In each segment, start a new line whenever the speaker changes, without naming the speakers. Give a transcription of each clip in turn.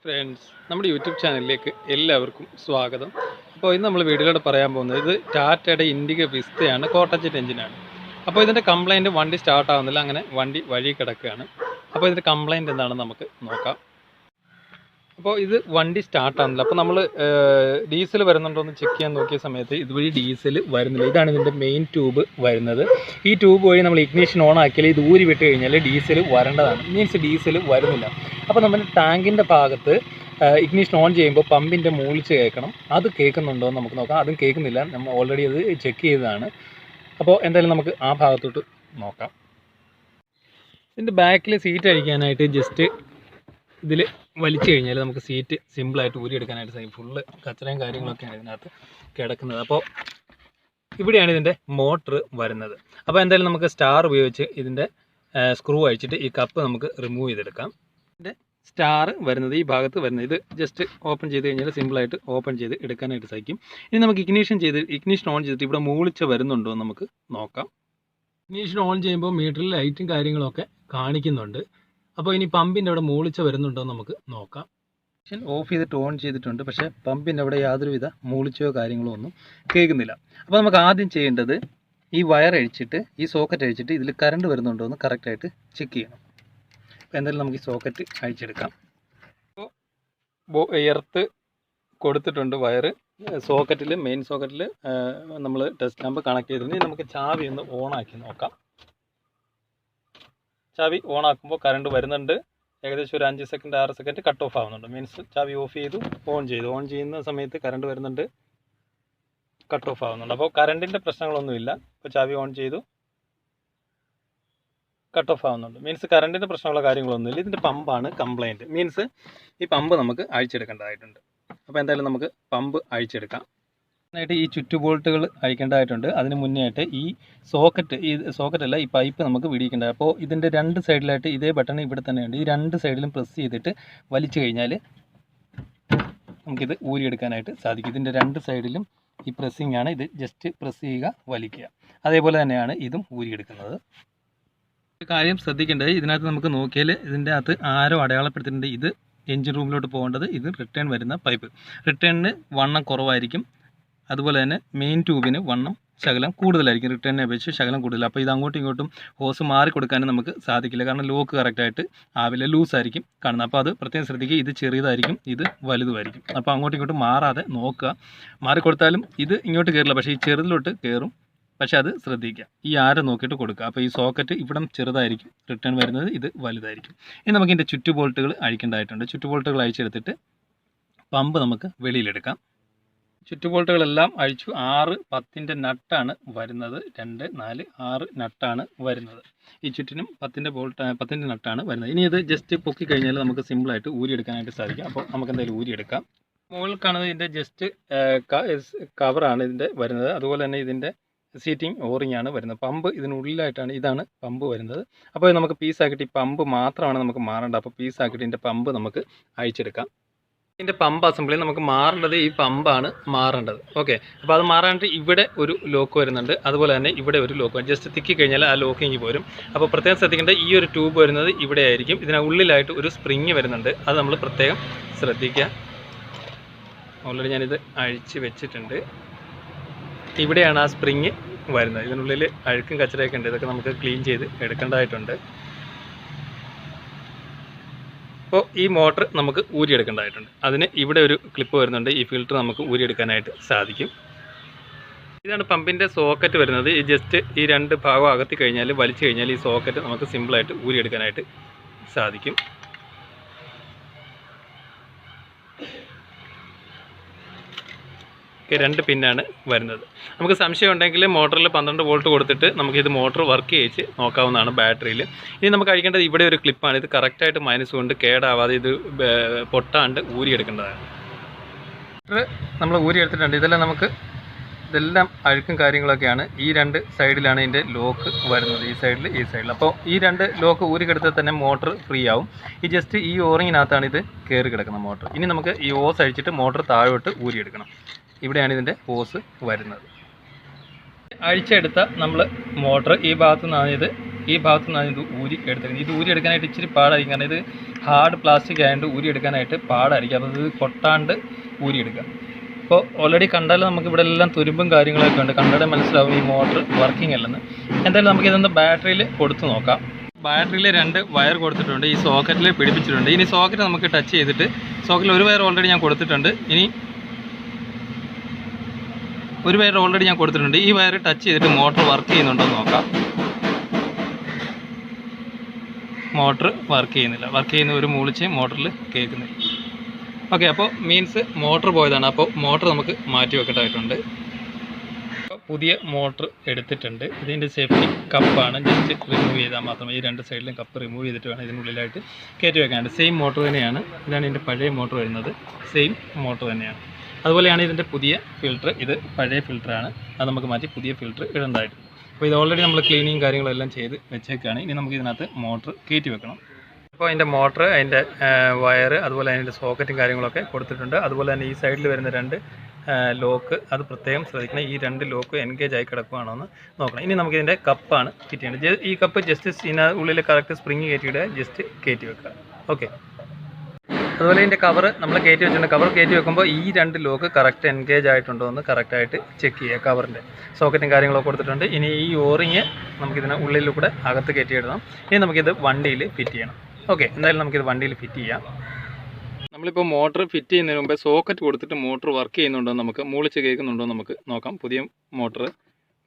Friends, നമ്മുടെ YouTube ചാനലിലേക്ക് എല്ലാവർക്കും സ്വാഗതം. അപ്പോൾ ഇന്ന് നമ്മൾ വീഡിയോയിലൂടെ പറയാൻ പോകുന്നത് ഇത് ടാറ്റയുടെ ഇൻഡിക വിസ്റ്റയാണ്, കോട്ടജെറ്റ് എഞ്ചിനാണ്. അപ്പോൾ ഇതിൻ്റെ കംപ്ലയിൻറ്റ് വണ്ടി സ്റ്റാർട്ട് ആവുന്നില്ല, അങ്ങനെ വണ്ടി വഴി കിടക്കുകയാണ്. അപ്പോൾ ഇതിൻ്റെ കംപ്ലയിൻറ്റ് എന്താണെന്ന് നമുക്ക് നോക്കാം. അപ്പോൾ ഇത് വണ്ടി സ്റ്റാർട്ട് ആവുന്നില്ല. അപ്പോൾ നമ്മൾ ഡീസൽ വരുന്നുണ്ടോ എന്ന് ചെക്ക് ചെയ്യാൻ നോക്കിയ സമയത്ത് ഇതുവഴി ഡീസൽ വരുന്നില്ല. ഇതാണ് ഇതിൻ്റെ മെയിൻ ട്യൂബ് വരുന്നത്. ഈ ട്യൂബ് വഴി നമ്മൾ ഇഗ്നിഷൻ ഓൺ ആക്കിയാൽ ഇത് ഊരി വിട്ട് കഴിഞ്ഞാൽ ഡീസൽ വരേണ്ടതാണ്, മീൻസ് ഡീസൽ വരുന്നില്ല. അപ്പോൾ നമ്മൾ ടാങ്കിൻ്റെ ഭാഗത്ത് ഇഗ്നിഷൻ ഓൺ ചെയ്യുമ്പോൾ പമ്പിൻ്റെ മൂളിച്ച് കേൾക്കണം. അത് കേൾക്കുന്നുണ്ടോ എന്ന് നമുക്ക് നോക്കാം. അതും കേൾക്കുന്നില്ല, നമ്മൾ ഓൾറെഡി അത് ചെക്ക് ചെയ്തതാണ്. അപ്പോൾ എന്തായാലും നമുക്ക് ആ ഭാഗത്തോട്ട് നോക്കാം. ഇതിൻ്റെ ബാക്കിൽ സീറ്റ് അഴിക്കാനായിട്ട് ജസ്റ്റ് ഇതിൽ വലിച്ചു കഴിഞ്ഞാൽ നമുക്ക് സീറ്റ് സിമ്പിളായിട്ട് ഊരിയെടുക്കാനായിട്ട് സാധിക്കും. ഫുള്ള് കച്ചറയും കാര്യങ്ങളൊക്കെയാണ് ഇതിനകത്ത് കിടക്കുന്നത്. അപ്പോൾ ഇവിടെയാണ് ഇതിൻ്റെ മോട്ടർ വരുന്നത്. അപ്പോൾ എന്തായാലും നമുക്ക് സ്റ്റാർ ഉപയോഗിച്ച് ഇതിൻ്റെ സ്ക്രൂ അഴിച്ചിട്ട് ഈ കപ്പ് നമുക്ക് റിമൂവ് ചെയ്തെടുക്കാം. ഇതിൻ്റെ സ്റ്റാർ വരുന്നത് ഈ ഭാഗത്ത് വരുന്നത്, ഇത് ജസ്റ്റ് ഓപ്പൺ ചെയ്ത് കഴിഞ്ഞാൽ സിമ്പിളായിട്ട് ഓപ്പൺ ചെയ്ത് എടുക്കാനായിട്ട് സാധിക്കും. ഇനി നമുക്ക് ഇഗ്നിഷൻ ഓൺ ചെയ്തിട്ട് ഇവിടെ മൂളിച്ച് വരുന്നുണ്ടോ എന്ന് നമുക്ക് നോക്കാം. ഇഗ്നിഷൻ ഓൺ ചെയ്യുമ്പോൾ മീറ്ററിൽ ലൈറ്റും കാര്യങ്ങളൊക്കെ കാണിക്കുന്നുണ്ട്. അപ്പോൾ ഇനി പമ്പിൻ്റെ അവിടെ മൂളിച്ച വരുന്നുണ്ടോ എന്ന് നമുക്ക് നോക്കാം. ഓഫ് ചെയ്തിട്ട് ഓൺ ചെയ്തിട്ടുണ്ട്, പക്ഷേ പമ്പിൻ്റെ അവിടെ യാതൊരുവിധ മൂളിച്ചയോ കാര്യങ്ങളോ ഒന്നും കേൾക്കുന്നില്ല. അപ്പോൾ നമുക്ക് ആദ്യം ചെയ്യേണ്ടത് ഈ വയർ അഴിച്ചിട്ട് ഈ സോക്കറ്റ് അഴിച്ചിട്ട് ഇതിൽ കറണ്ട് വരുന്നുണ്ടോ എന്ന് കറക്റ്റായിട്ട് ചെക്ക് ചെയ്യണം. അപ്പോൾ എന്തായാലും നമുക്ക് ഈ സോക്കറ്റ് അഴിച്ചെടുക്കാം. അപ്പോൾ എർത്ത് കൊടുത്തിട്ടുണ്ട് വയർ സോക്കറ്റിൽ, മെയിൻ സോക്കറ്റിൽ നമ്മൾ ടെസ്റ്റ് ലാമ്പ് കണക്ട് ചെയ്തിട്ടുണ്ട്. നമുക്ക് ചാവി ഒന്ന് ഓണാക്കി നോക്കാം. ചാവി ഓൺ ആക്കുമ്പോൾ കറണ്ട് വരുന്നുണ്ട്. ഏകദേശം ഒരു 5 സെക്കൻഡ് 6 സെക്കൻഡ് കട്ട് ഓഫ് ആവുന്നുണ്ട്. മീൻസ് ചാവി ഓഫ് ചെയ്തു ഓൺ ചെയ്യുന്ന സമയത്ത് കറണ്ട് വരുന്നുണ്ട്, കട്ട് ഓഫ് ആവുന്നുണ്ട്. അപ്പോൾ കറണ്ടിൻ്റെ പ്രശ്നങ്ങളൊന്നുമില്ല. ഇപ്പോൾ ചാവി ഓൺ ചെയ്തു, കട്ട് ഓഫ് ആവുന്നുണ്ട്. മീൻസ് കറണ്ടിൻ്റെ പ്രശ്നമുള്ള കാര്യങ്ങളൊന്നുമില്ല. ഇതിൻ്റെ പമ്പാണ് കംപ്ലയിൻറ്റ്. മീൻസ് ഈ പമ്പ് നമുക്ക് അഴിച്ചെടുക്കേണ്ടതായിട്ടുണ്ട്. അപ്പോൾ എന്തായാലും നമുക്ക് പമ്പ് അഴിച്ചെടുക്കാം. ആയിട്ട് ഈ ചുറ്റു ബോൾട്ടുകൾ അഴിക്കേണ്ടതായിട്ടുണ്ട്. അതിന് മുന്നേ ആയിട്ട് ഈ സോക്കറ്റല്ല, ഈ പൈപ്പ് നമുക്ക് പിടിക്കേണ്ടത്. അപ്പോൾ ഇതിൻ്റെ രണ്ട് സൈഡിലായിട്ട് ഇതേ ബട്ടൺ ഇവിടെ തന്നെയുണ്ട്. ഈ രണ്ട് സൈഡിലും പ്രസ് ചെയ്തിട്ട് വലിച്ചു കഴിഞ്ഞാൽ നമുക്കിത് ഊരിയെടുക്കാനായിട്ട് സാധിക്കും. ഇതിൻ്റെ രണ്ട് സൈഡിലും ഈ പ്രസ്സിങ് ആണ്. ഇത് ജസ്റ്റ് പ്രസ് ചെയ്യുക, വലിക്കുക. അതേപോലെ തന്നെയാണ് ഇതും ഊരിയെടുക്കുന്നത്. ഒരു കാര്യം ശ്രദ്ധിക്കേണ്ടത്, ഇതിനകത്ത് നമുക്ക് നോക്കിയാൽ ഇതിൻ്റെ അകത്ത് ആരോ അടയാളപ്പെടുത്തിയിട്ടുണ്ട്. ഇത് എഞ്ചിൻ റൂമിലോട്ട് പോകേണ്ടത്, ഇത് റിട്ടേൺ വരുന്ന പൈപ്പ്. റിട്ടേണിന് വണ്ണം കുറവായിരിക്കും, അതുപോലെ തന്നെ മെയിൻ ട്യൂബിന് വണ്ണം ശകലം കൂടുതലായിരിക്കും, റിട്ടേണിനെ അപേക്ഷിച്ച് ശകലം കൂടുതൽ. അപ്പോൾ ഇത് അങ്ങോട്ടും ഇങ്ങോട്ടും ഹോസ് മാറി കൊടുക്കാനും നമുക്ക് സാധിക്കില്ല, കാരണം ലോക്ക് കറക്റ്റായിട്ട് ആവില്ല, ലൂസായിരിക്കും കാണുന്നത്. അപ്പോൾ അത് പ്രത്യേകം ശ്രദ്ധിക്കുക. ഇത് ചെറിയതായിരിക്കും, ഇത് വലുതുമായിരിക്കും. അപ്പോൾ അങ്ങോട്ടും ഇങ്ങോട്ടും മാറാതെ നോക്കുക. മാറിക്കൊടുത്താലും ഇത് ഇങ്ങോട്ട് കയറില്ല, പക്ഷേ ഈ ചെറുതിലോട്ട് കയറും. പക്ഷേ അത് ശ്രദ്ധിക്കുക, ഈ ആരെ നോക്കിയിട്ട് കൊടുക്കുക. അപ്പോൾ ഈ സോക്കറ്റ് ഇവിടം ചെറുതായിരിക്കും, റിട്ടേൺ വരുന്നത് ഇത് വലുതായിരിക്കും. ഇനി നമുക്ക് ഇതിൻ്റെ ചുറ്റു ബോൾട്ടുകൾ അഴിക്കേണ്ടതായിട്ടുണ്ട്. ചുറ്റു ബോൾട്ടുകൾ അഴിച്ചെടുത്തിട്ട് പമ്പ് നമുക്ക് വെളിയിലെടുക്കാം. ചുറ്റുബോൾട്ടുകളെല്ലാം അഴിച്ചു. 6 10-ൻ്റെ നട്ടാണ് വരുന്നത്. 2 4 6 നട്ടാണ് വരുന്നത്. ഈ ചുറ്റിനും 10-ൻ്റെ നട്ടാണ് വരുന്നത്. ഇനി ഇത് ജസ്റ്റ് പൊക്കി കഴിഞ്ഞാൽ നമുക്ക് സിമ്പിളായിട്ട് ഊരിയെടുക്കാനായിട്ട് സാധിക്കും. അപ്പോൾ നമുക്ക് എന്തായാലും ഊരിയെടുക്കാം. മുകളിൽ കാണുന്നത് ഇതിൻ്റെ ജസ്റ്റ് കവറാണ് ഇതിൻ്റെ വരുന്നത്. അതുപോലെ തന്നെ ഇതിൻ്റെ സീറ്റിംഗ് ഓറിംഗ് ആണ് വരുന്നത്. പമ്പ് ഇതിനുള്ളിലായിട്ടാണ്, ഇതാണ് പമ്പ് വരുന്നത്. അപ്പോൾ നമുക്ക് പീസാക്കിയിട്ട് ഈ പമ്പ് മാത്രമാണ് നമുക്ക് മാറേണ്ടത്. അപ്പോൾ പീസാക്കിയിട്ട് ഇതിൻ്റെ പമ്പ് നമുക്ക് അഴിച്ചെടുക്കാം. ഇതിൻ്റെ പമ്പ് അസംബ്ലി നമുക്ക് മാറേണ്ടത് ഈ പമ്പാണ് മാറേണ്ടത്. ഓക്കെ, അപ്പോൾ അത് മാറാനായിട്ട് ഇവിടെ ഒരു ലോക്ക് വരുന്നുണ്ട്, അതുപോലെ തന്നെ ഇവിടെ ഒരു ലോക്ക്. ജസ്റ്റ് തിക്കി കഴിഞ്ഞാൽ ആ ലോക്കിങ് പോരും. അപ്പോൾ പ്രത്യേകം ശ്രദ്ധിക്കേണ്ട, ഈ ഒരു ട്യൂബ് വരുന്നത് ഇവിടെ ആയിരിക്കും. ഇതിനുള്ളിലായിട്ട് ഒരു സ്പ്രിങ് വരുന്നുണ്ട്, അത് നമ്മൾ പ്രത്യേകം ശ്രദ്ധിക്കുക. ഓൾറെഡി ഞാനിത് അഴിച്ച് വെച്ചിട്ടുണ്ട്. ഇവിടെയാണ് ആ സ്പ്രിങ് വരുന്നത്. ഇതിനുള്ളിൽ അഴുക്കും കച്ചറയൊക്കെ ഉണ്ട്, ഇതൊക്കെ നമുക്ക് ക്ലീൻ ചെയ്ത് എടുക്കേണ്ടതായിട്ടുണ്ട്. അപ്പോൾ ഈ മോട്ടർ നമുക്ക് ഊരിയെടുക്കേണ്ടതായിട്ടുണ്ട്. അതിന് ഇവിടെ ഒരു ക്ലിപ്പ് വരുന്നുണ്ട്, ഈ ഫിൽറ്റർ നമുക്ക് ഊരിയെടുക്കാനായിട്ട് സാധിക്കും. ഇതാണ് പമ്പിൻ്റെ സോക്കറ്റ് വരുന്നത്. ഈ ജസ്റ്റ് ഈ രണ്ട് ഭാഗം അകത്തി കഴിഞ്ഞാൽ വലിച്ചു കഴിഞ്ഞാൽ ഈ സോക്കറ്റ് നമുക്ക് സിമ്പിളായിട്ട് ഊരിയെടുക്കാനായിട്ട് സാധിക്കും. രണ്ട് പിന്നാണ് വരുന്നത്. നമുക്ക് സംശയം ഉണ്ടെങ്കിൽ മോട്ടറിൽ 12 വോൾട്ട് കൊടുത്തിട്ട് നമുക്കിത് മോട്ടർ വർക്ക് ചെയ്യിച്ച് നോക്കാവുന്നതാണ് ബാറ്ററിയിൽ. ഇനി നമുക്ക് അഴിക്കേണ്ടത് ഇവിടെ ഒരു ക്ലിപ്പാണ്. ഇത് കറക്റ്റായിട്ട് മൈനസ് കൊണ്ട് കേടാവാതെ ഇത് പൊട്ടാണ്ട് ഊരിയെടുക്കേണ്ടതാണ്. നമ്മൾ ഊരിയെടുത്തിട്ടുണ്ട്. ഇതെല്ലാം അഴുക്കും കാര്യങ്ങളൊക്കെയാണ്. ഈ രണ്ട് സൈഡിലാണ് ഇതിൻ്റെ ലോക്ക് വരുന്നത്, ഈ സൈഡിൽ. അപ്പോൾ ഈ രണ്ട് ലോക്ക് ഊരിക്കെടുത്താൽ തന്നെ മോട്ടർ ഫ്രീ ആവും. ഈ ജസ്റ്റ് ഈ ഓറിങ്ങിനകത്താണ് ഇത് കയറി കിടക്കുന്ന മോട്ടർ. ഇനി നമുക്ക് ഈ ഓസ് അഴിച്ചിട്ട് മോട്ടർ താഴോട്ട് ഊരിയെടുക്കണം. ഇവിടെയാണ് ഇതിൻ്റെ ഹോസ് വരുന്നത്. അഴിച്ചെടുത്ത നമ്മൾ മോട്ടർ ഈ ഭാഗത്തു നിന്നാണ് ഇത് ഈ ഭാഗത്ത് നിന്നാണ് ഇത് ഊരി എടുത്തിരിക്കുന്നത്. ഇത് ഊരി എടുക്കാനായിട്ട് ഇച്ചിരി പാടായിരിക്കും, കാരണം ഇത് ഹാർഡ് പ്ലാസ്റ്റിക് ആയതുകൊണ്ട് ഊരി എടുക്കാനായിട്ട് പാടായിരിക്കും. അപ്പോൾ ഇത് കൊട്ടാണ്ട് ഊരിയെടുക്കുക. അപ്പോൾ ഓൾറെഡി കണ്ടാൽ നമുക്ക് ഇവിടെ എല്ലാം തുരുമ്പും കാര്യങ്ങളൊക്കെ ഉണ്ട്, കണ്ടാൽ മനസ്സിലാവും ഈ മോട്ടർ വർക്കിംഗ് അല്ലെന്ന്. എന്തായാലും നമുക്കിതൊന്ന് ബാറ്ററിയിൽ കൊടുത്ത് നോക്കാം. ബാറ്ററിയിൽ 2 വയർ കൊടുത്തിട്ടുണ്ട്, ഈ സോക്കറ്റിൽ പിടിപ്പിച്ചിട്ടുണ്ട്. ഇനി സോക്കറ്റ് നമുക്ക് ടച്ച് ചെയ്തിട്ട്, സോക്കറ്റിൽ ഒരു വയർ ഓൾറെഡി ഞാൻ കൊടുത്തിട്ടുണ്ട്, ഇനി ഒരു വയർ ഓൾറെഡി ഞാൻ കൊടുത്തിട്ടുണ്ട്. ഈ വയർ ടച്ച് ചെയ്തിട്ട് മോട്ടർ വർക്ക് ചെയ്യുന്നുണ്ടോ എന്ന് നോക്കാം. മോട്ടർ വർക്ക് ചെയ്യുന്നില്ല, വർക്ക് ചെയ്യുന്ന ഒരു മൂളിച്ച് മോട്ടറിൽ കേൾക്കുന്നില്ല. ഓക്കെ, അപ്പോൾ മീൻസ് മോട്ടർ പോയതാണ്. അപ്പോൾ മോട്ടർ നമുക്ക് മാറ്റി വെക്കേണ്ടതായിട്ടുണ്ട്. പുതിയ മോട്ടർ എടുത്തിട്ടുണ്ട്. ഇതിൻ്റെ സേഫ്റ്റി കപ്പാണ്, ജസ്റ്റ് റിമൂവ് ചെയ്താൽ മാത്രമേ, ഈ 2 സൈഡിലും കപ്പ് റിമൂവ് ചെയ്തിട്ട് വേണം ഇതിനുള്ളിലായിട്ട് കയറ്റി വെക്കാനുണ്ട്. സെയിം മോട്ടർ തന്നെയാണ്, ഇതാണ് ഇതിൻ്റെ പഴയ മോട്ടർ വരുന്നത്, സെയിം മോട്ടർ തന്നെയാണ്. അതുപോലെയാണ് ഇതിൻ്റെ പുതിയ ഫിൽറ്റർ, ഇത് പഴയ ഫിൽറ്ററാണ്, അത് നമുക്ക് മാറ്റി പുതിയ ഫിൽറ്റർ ഇടേണ്ടതായിട്ടുണ്ട്. അപ്പോൾ ഇത് ഓൾറെഡി നമ്മൾ ക്ലീനിങ് കാര്യങ്ങളെല്ലാം ചെയ്ത് വെച്ചേക്കാണ്. ഇനി നമുക്ക് ഇതിനകത്ത് മോട്ടർ കയറ്റി വെക്കണം. അപ്പോൾ അതിൻ്റെ മോട്ടർ, അതിൻ്റെ വയർ, അതുപോലെ അതിൻ്റെ സോക്കറ്റും കാര്യങ്ങളൊക്കെ കൊടുത്തിട്ടുണ്ട്. അതുപോലെ തന്നെ ഈ സൈഡിൽ വരുന്ന 2 ലോക്ക്, അത് പ്രത്യേകം ശ്രദ്ധിക്കണം. ഈ 2 ലോക്ക് എൻഗേജ് ആയി കിടക്കുകയാണോ എന്ന് നോക്കണം. ഇനി നമുക്കിതിൻ്റെ കപ്പാണ് ഫിറ്റ് ചെയ്യേണ്ടത്. ഈ കപ്പ് ജസ്റ്റ് ഇതിന് ഉള്ളിൽ കറക്റ്റ് സ്പ്രിങ് കയറ്റിയിടുക, ജസ്റ്റ് കയറ്റി വെക്കുക. ഓക്കെ, അതുപോലെ ഇതിൻ്റെ കവർ നമ്മൾ കയറ്റി വെച്ചിട്ടുണ്ട്. കവർ കയറ്റി വെക്കുമ്പോൾ ഈ 2 ലോക്ക് കറക്റ്റ് എൻഗേജ് ആയിട്ടുണ്ടോ എന്ന് കറക്റ്റായിട്ട് ചെക്ക് ചെയ്യുക. കവറിൻ്റെ സോക്കറ്റും കാര്യങ്ങളൊക്കെ കൊടുത്തിട്ടുണ്ട്. ഇനി ഈ ഓറിങ് നമുക്കിതിന് ഉള്ളിലൂടെ അകത്ത് കയറ്റിയിടണം. ഇനി നമുക്കിത് വണ്ടിയിൽ ഫിറ്റ് ചെയ്യണം. ഓക്കെ, എന്തായാലും നമുക്കിത് വണ്ടിയിൽ ഫിറ്റ് ചെയ്യാം. നമ്മളിപ്പോൾ മോട്ടർ ഫിറ്റ് ചെയ്യുന്നതിന് മുമ്പേ സോക്കറ്റ് കൊടുത്തിട്ട് മോട്ടർ വർക്ക് ചെയ്യുന്നുണ്ടോ, നമുക്ക് മൂളിച്ച് കേൾക്കുന്നുണ്ടോ നമുക്ക് നോക്കാം. പുതിയ മോട്ടർ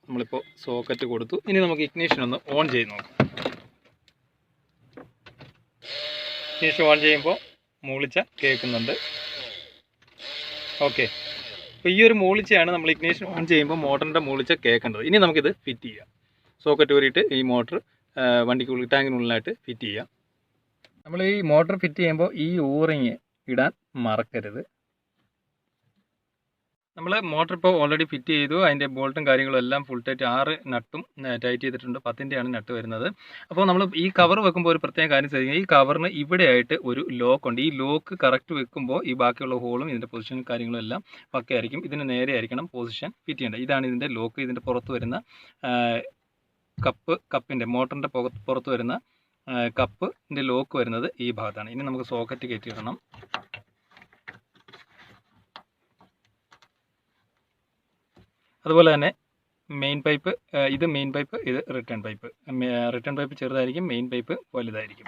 നമ്മളിപ്പോൾ സോക്കറ്റ് കൊടുത്തു. ഇനി നമുക്ക് ഇഗ്നിഷൻ ഒന്ന് ഓൺ ചെയ്ത് നോക്കാം. ഇഗ്നിഷൻ ഓൺ ചെയ്യുമ്പോൾ മൂളിച്ച കേൾക്കുന്നുണ്ട്. ഓക്കെ, അപ്പോൾ ഈ ഒരു മൂളിച്ചയാണ് നമ്മൾ ഇഗ്നിഷൻ ഓൺ ചെയ്യുമ്പോൾ മോട്ടറിൻ്റെ മൂളിച്ച കേൾക്കേണ്ടത്. ഇനി നമുക്കിത് ഫിറ്റ് ചെയ്യാം. സോക്കറ്റ് ഊരിയിട്ട് ഈ മോട്ടർ വണ്ടിക്കുള്ളിൽ ടാങ്കിനുള്ളിലായിട്ട് ഫിറ്റ് ചെയ്യാം. നമ്മൾ ഈ മോട്ടർ ഫിറ്റ് ചെയ്യുമ്പോൾ ഈ ഓറിങ് ഇടാൻ മറക്കരുത്. നമ്മൾ മോട്ടർ ഇപ്പോൾ ഓൾറെഡി ഫിറ്റ് ചെയ്തു. അതിൻ്റെ ബോൾട്ടും കാര്യങ്ങളും എല്ലാം ഫുൾ ടൈറ്റ്, 6 നട്ടും ടൈറ്റ് ചെയ്തിട്ടുണ്ട്. 10ൻ്റെയാണ് നട്ട് വരുന്നത്. അപ്പോൾ നമ്മൾ ഈ കവർ വെക്കുമ്പോൾ ഒരു പ്രത്യേക കാര്യം ശ്രദ്ധിക്കുക. ഈ കവറിന് ഇവിടെയായിട്ട് ഒരു ലോക്ക് ഉണ്ട്. ഈ ലോക്ക് കറക്റ്റ് വെക്കുമ്പോൾ ഈ ബാക്കിയുള്ള ഹോളും ഇതിൻ്റെ പൊസിഷൻ കാര്യങ്ങളും എല്ലാം പക്കയായിരിക്കും. ഇതിന് നേരെ ആയിരിക്കണം പൊസിഷൻ ഫിറ്റ് ചെയ്യേണ്ടത്. ഇതാണ് ഇതിൻ്റെ ലോക്ക്. ഇതിൻ്റെ പുറത്ത് വരുന്ന കപ്പിൻ്റെ മോട്ടറിൻ്റെ പുറത്ത് വരുന്ന കപ്പിൻ്റെ ലോക്ക് വരുന്നത് ഈ ഭാഗത്താണ്. ഇനി നമുക്ക് സോക്കറ്റ് കയറ്റിയിടണം. അതുപോലെ തന്നെ മെയിൻ പൈപ്പ്, ഇത് മെയിൻ പൈപ്പ്, ഇത് റിട്ടേൺ പൈപ്പ്. റിട്ടേൺ പൈപ്പ് ചെറുതായിരിക്കും, മെയിൻ പൈപ്പ് വലുതായിരിക്കും.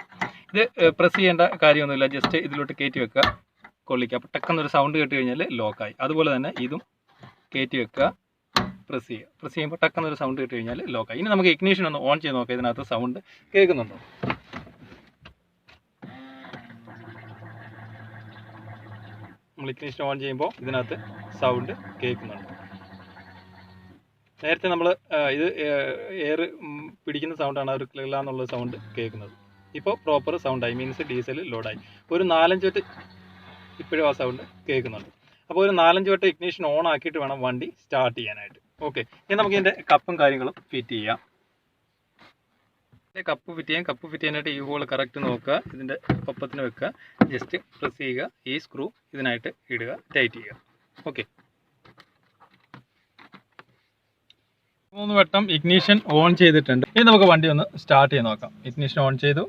ഇത് പ്രസ് ചെയ്യേണ്ട കാര്യമൊന്നുമില്ല, ജസ്റ്റ് ഇതിലോട്ട് കയറ്റി വെക്കുക, കൊള്ളിക്കുക. അപ്പോൾ ടക്കെന്നൊരു സൗണ്ട് കേട്ട് കഴിഞ്ഞാൽ ലോക്കായി. അതുപോലെ തന്നെ ഇതും കയറ്റി വെക്കുക, പ്രസ് ചെയ്യുക. പ്രസ് ചെയ്യുമ്പോൾ ടക്കെന്നൊരു സൗണ്ട് കേട്ട് കഴിഞ്ഞാൽ ലോക്കായി. ഇനി നമുക്ക് ഇഗ്നിഷൻ ഒന്ന് ഓൺ ചെയ്ത് നോക്കാം, ഇതിനകത്ത് സൗണ്ട് കേൾക്കുന്നുണ്ടോ. നമ്മൾ ഇഗ്നിഷൻ ഓൺ ചെയ്യുമ്പോൾ ഇതിനകത്ത് സൗണ്ട് കേൾക്കുന്നുണ്ട്. നേരത്തെ നമ്മൾ ഇത് എയർ പിടിക്കുന്ന സൗണ്ടാണ്, ഒരു ക്ലില്ലാന്നുള്ള സൗണ്ട് കേൾക്കുന്നത്. ഇപ്പോൾ പ്രോപ്പർ സൗണ്ടായി, മീൻസ് ഡീസൽ ലോഡായി. ഒരു 4-5 വട്ടം ഇപ്പോഴും ആ സൗണ്ട് കേൾക്കുന്നുണ്ട്. അപ്പോൾ ഒരു 4-5 വട്ടം ഇഗ്നിഷൻ ഓൺ ആക്കിയിട്ട് വേണം വണ്ടി സ്റ്റാർട്ട് ചെയ്യാനായിട്ട്. ഓക്കെ, ഇനി നമുക്ക് ഇതിൻ്റെ കപ്പും കാര്യങ്ങളും ഫിറ്റ് ചെയ്യാം. കപ്പ് ഫിറ്റ് ചെയ്യാം. കപ്പ് ഫിറ്റ് ചെയ്യാനായിട്ട് ഈ ഹോൾ കറക്റ്റ് നോക്കുക, ഇതിൻ്റെ ഒപ്പത്തിന് വെക്കുക, ജസ്റ്റ് പ്രസ് ചെയ്യുക, ഈ സ്ക്രൂ ഇതിനായിട്ട് ഇടുക, ടൈറ്റ് ചെയ്യുക. ഓക്കെ, 3 വട്ടം ഇഗ്നിഷൻ ഓൺ ചെയ്തിട്ടുണ്ട്. ഇനി നമുക്ക് വണ്ടി ഒന്ന് സ്റ്റാർട്ട് ചെയ്ത് നോക്കാം. ഇഗ്നിഷൻ ഓൺ ചെയ്തു,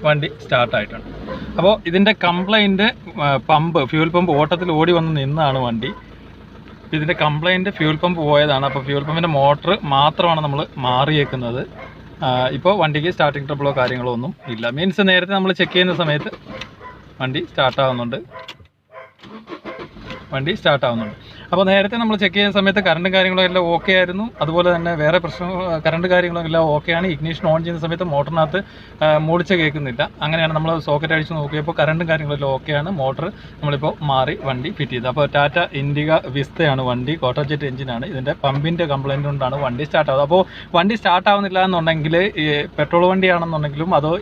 വണ്ടി സ്റ്റാർട്ടായിട്ടുണ്ട്. അപ്പോൾ ഇതിൻ്റെ കംപ്ലൈൻറ്റ് ഫ്യൂൽ പമ്പ് ഓട്ടത്തിൽ ഓടി വന്ന് നിന്നാണ് വണ്ടി. ഇതിൻ്റെ കംപ്ലൈൻറ്റ് ഫ്യൂൽ പമ്പ് പോയതാണ്. അപ്പോൾ ഫ്യൂൽ പമ്പിൻ്റെ മോട്ടർ മാത്രമാണ് നമ്മൾ മാറിയേക്കുന്നത്. ഇപ്പോൾ വണ്ടിക്ക് സ്റ്റാർട്ടിങ് ട്രബിളോ കാര്യങ്ങളോ ഒന്നും ഇല്ല. മീൻസ് നേരത്തെ നമ്മൾ ചെക്ക് ചെയ്യുന്ന സമയത്ത് വണ്ടി സ്റ്റാർട്ടാവുന്നുണ്ട്. അപ്പോൾ നേരത്തെ നമ്മൾ ചെക്ക് ചെയ്യുന്ന സമയത്ത് കറണ്ടും കാര്യങ്ങളും എല്ലാം ഓക്കെ ആയിരുന്നു. അതുപോലെ തന്നെ വേറെ കറണ്ട് കാര്യങ്ങളും എല്ലാം ഓക്കെയാണ്. ഇഗ്നിഷൻ ഓൺ ചെയ്യുന്ന സമയത്ത് മോട്ടറിനകത്ത് മൂളിച്ച കേൾക്കുന്നില്ല. അങ്ങനെയാണ് നമ്മൾ സോക്കറ്റ് അടിച്ച് നോക്കിയപ്പോൾ കറണ്ടും കാര്യങ്ങളെല്ലാം ഓക്കെയാണ്. മോട്ടർ നമ്മളിപ്പോൾ മാറി വണ്ടി ഫിറ്റ് ചെയ്തത്. അപ്പോൾ ടാറ്റ ഇൻഡിക വിസ്തയാണ് വണ്ടി, ക്വാർട്ടർ ജെറ്റ് എഞ്ചിനാണ്. ഇതിൻ്റെ പമ്പിൻ്റെ കംപ്ലയിൻ്റ് കൊണ്ടാണ് വണ്ടി സ്റ്റാർട്ടാവുന്നത്. അപ്പോൾ വണ്ടി സ്റ്റാർട്ടാവുന്നില്ല എന്നുണ്ടെങ്കിൽ പെട്രോൾ വണ്ടിയാണെന്നുണ്ടെങ്കിലും അതോ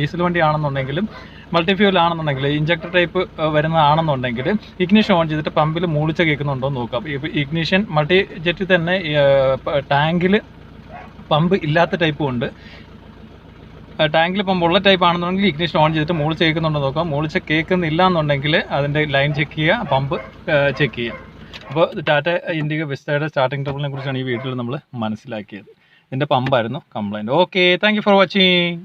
ഡീസൽ വണ്ടിയാണെന്നുണ്ടെങ്കിലും മൾട്ടി ഫ്യൂൽ ആണെന്നുണ്ടെങ്കിൽ ഇഞ്ചക്ടർ ടൈപ്പ് വരുന്നതാണെന്നുണ്ടെങ്കിൽ ഇഗ്നിഷൻ ഓൺ ചെയ്തിട്ട് പമ്പിൽ മൂളിച്ച കേൾക്കുന്നുണ്ടോ എന്ന് നോക്കാം. ഇപ്പോൾ ഇഗ്നിഷൻ മൾട്ടി ജെറ്റിൽ തന്നെ ടാങ്കിൽ പമ്പ് ഇല്ലാത്ത ടൈപ്പും ഉണ്ട്. ടാങ്കിൽ പമ്പുള്ള ടൈപ്പ് ആണെന്നുണ്ടെങ്കിൽ ഇഗ്നിഷൻ ഓൺ ചെയ്തിട്ട് മൂളിച്ച കേൾക്കുന്നുണ്ടോ നോക്കാം. മൂളിച്ച കേൾക്കുന്നില്ല എന്നുണ്ടെങ്കിൽ അതിൻ്റെ ലൈൻ ചെക്ക് ചെയ്യുക, പമ്പ് ചെക്ക് ചെയ്യുക. അപ്പോൾ ടാറ്റ ഇൻഡിക വിസ്റ്റയുടെ സ്റ്റാർട്ടിംഗ് ട്രബിളിനെ കുറിച്ചാണ് ഈ വീഡിയോയിൽ നമ്മൾ മനസ്സിലാക്കിയത്. ഇതിൻ്റെ പമ്പായിരുന്നു complaint. Okay, thank you for watching.